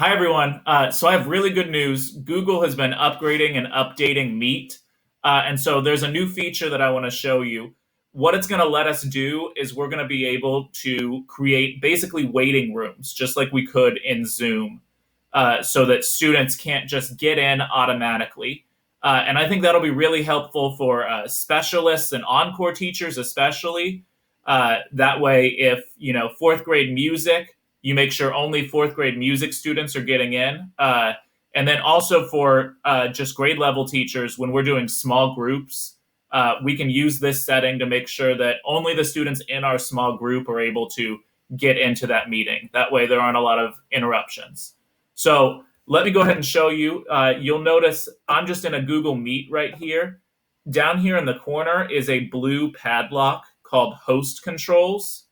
Hi, everyone. So I have really good news. Google has been upgrading and updating Meet. And so there's a new feature that I want to show you. What it's going to let us do is we're going to be able to create basically waiting rooms, just like we could in Zoom, so that students can't just get in automatically. And I think that'll be really helpful for specialists and encore teachers, especially. That way, if, fourth grade music, you make sure only fourth grade music students are getting in. And then also for just grade level teachers, when we're doing small groups, we can use this setting to make sure that only the students in our small group are able to get into that meeting. That way there aren't a lot of interruptions. So let me go ahead and show you. You'll notice I'm just in a Google Meet right here. Down here in the corner is a blue padlock called Host Controls.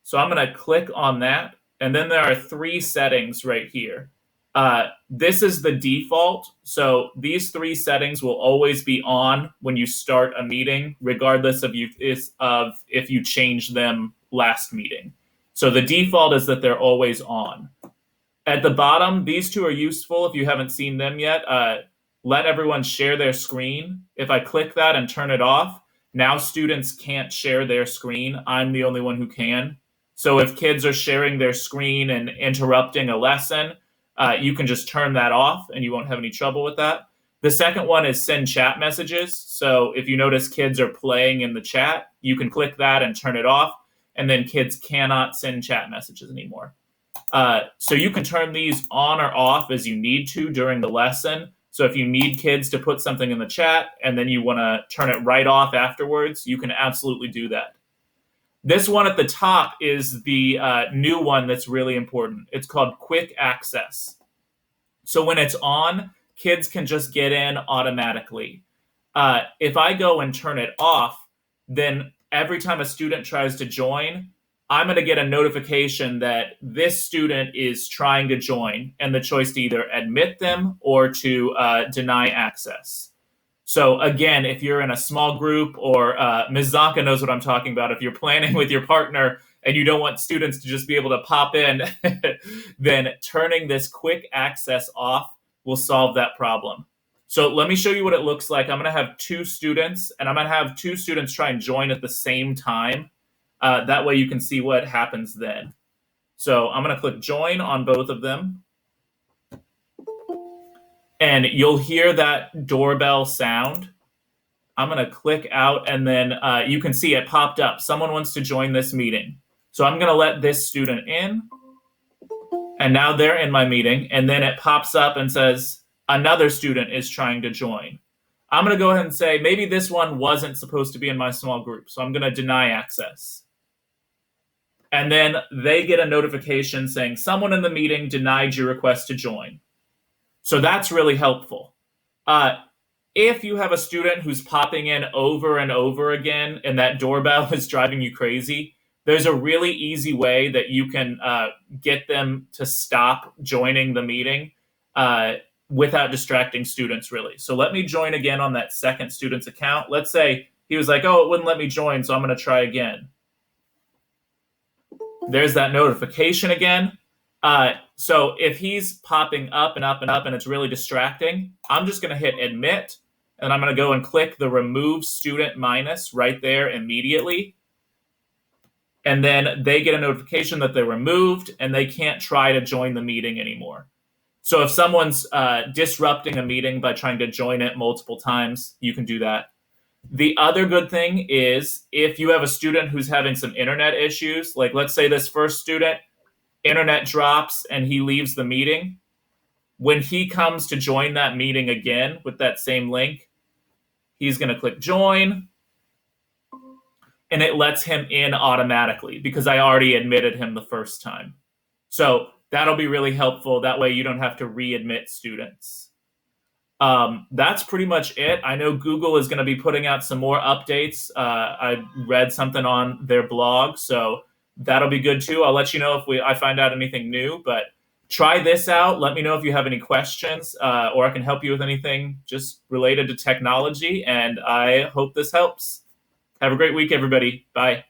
So I'm going to click on that. And then there are three settings right here. This is the default. So these three settings will always be on when you start a meeting, regardless of if you change them last meeting. So the default is that they're always on. At the bottom, these two are useful if you haven't seen them yet. Let everyone share their screen. If I click that and turn it off, now students can't share their screen. I'm the only one who can. So if kids are sharing their screen and interrupting a lesson, you can just turn that off and you won't have any trouble with that. The second one is send chat messages. So if you notice kids are playing in the chat, you can click that and turn it off, and then kids cannot send chat messages anymore. So you can turn these on or off as you need to during the lesson. So if you need kids to put something in the chat and then you want to turn it right off afterwards, you can absolutely do that. This one at the top is the new one that's really important. It's called Quick Access. So when it's on, kids can just get in automatically. If I go and turn it off, then every time a student tries to join, I'm going to get a notification that this student is trying to join and the choice to either admit them or to deny access. So again, if you're in a small group, or Ms. Zonka knows what I'm talking about, if you're planning with your partner and you don't want students to just be able to pop in, then turning this quick access off will solve that problem. So let me show you what it looks like. I'm going to have two students, and I'm going to have two students try and join at the same time. That way you can see what happens then. So I'm going to click join on both of them. And you'll hear that doorbell sound. I'm going to click out, and then you can see it popped up. Someone wants to join this meeting. So I'm going to let this student in. And now they're in my meeting. And then it pops up and says, another student is trying to join. I'm going to go ahead and say, maybe this one wasn't supposed to be in my small group. So I'm going to deny access. And then they get a notification saying, someone in the meeting denied your request to join. So that's really helpful. If you have a student who's popping in over and over again and that doorbell is driving you crazy, there's a really easy way that you can get them to stop joining the meeting without distracting students, really. So let me join again on that second student's account. Let's say he was like, oh, it wouldn't let me join, so I'm going to try again. There's that notification again. So if he's popping up and up and up and it's really distracting, I'm just going to hit admit, and I'm going to go and click the remove student minus right there immediately. And then they get a notification that they're removed and they can't try to join the meeting anymore. So if someone's disrupting a meeting by trying to join it multiple times, you can do that. The other good thing is if you have a student who's having some internet issues, like let's say this first student, internet drops and he leaves the meeting. When he comes to join that meeting again with that same link, he's going to click join, and it lets him in automatically because I already admitted him the first time. So that'll be really helpful. That way you don't have to readmit students. That's pretty much it. I know Google is going to be putting out some more updates. I read something on their blog, so that'll be good too. I'll let you know if I find out anything new, but try this out. Let me know if you have any questions, or I can help you with anything just related to technology, and I hope this helps. Have a great week, everybody. Bye.